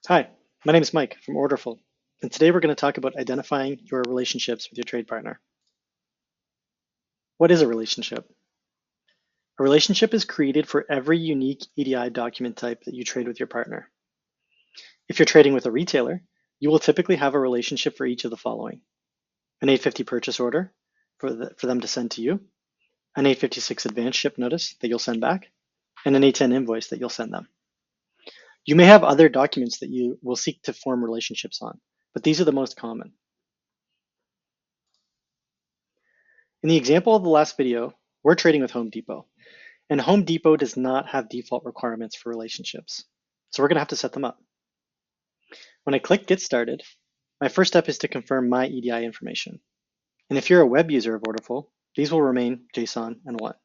Hi, my name is Mike from Orderful, and today we're going to talk about identifying your relationships with your trade partner. What is a relationship? A relationship is created for every unique EDI document type that you trade with your partner. If you're trading with a retailer, you will typically have a relationship for each of the following: an 850 purchase order for them to send to you, an 856 advance ship notice that you'll send back, and an 810 invoice that you'll send them. You may have other documents that you will seek to form relationships on, but these are the most common. In the example of the last video, we're trading with Home Depot, and Home Depot does not have default requirements for relationships. So we're going to have to set them up. When I click Get Started, my first step is to confirm my EDI information. And if you're a web user of Orderful, these will remain JSON and WHAT.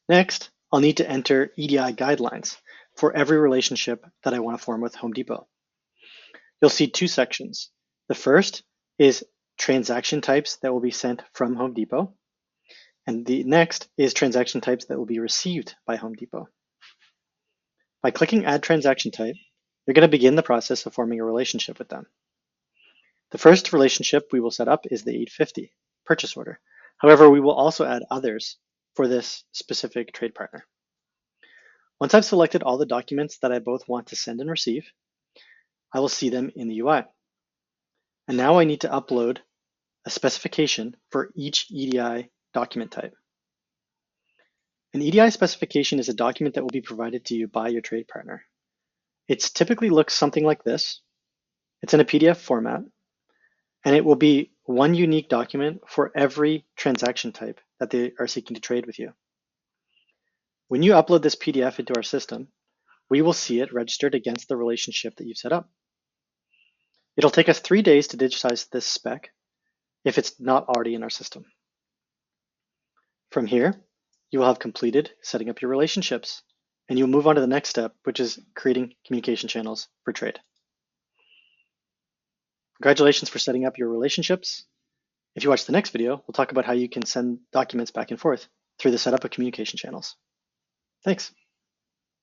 Next, I'll need to enter EDI guidelines for every relationship that I want to form with Home Depot. You'll see two sections. The first is transaction types that will be sent from Home Depot. And the next is transaction types that will be received by Home Depot. By clicking Add Transaction Type, you're going to begin the process of forming a relationship with them. The first relationship we will set up is the 850 purchase order. However, we will also add others for this specific trade partner. Once I've selected all the documents that I both want to send and receive, I will see them in the UI. And now I need to upload a specification for each EDI document type. An EDI specification is a document that will be provided to you by your trade partner. It typically looks something like this. It's in a PDF format, and it will be one unique document for every transaction type that they are seeking to trade with you. When you upload this PDF into our system, we will see it registered against the relationship that you've set up. It'll take us 3 days to digitize this spec if it's not already in our system. From here, you will have completed setting up your relationships, and you'll move on to the next step, which is creating communication channels for trade. Congratulations for setting up your relationships. If you watch the next video, we'll talk about how you can send documents back and forth through the setup of communication channels. Thanks.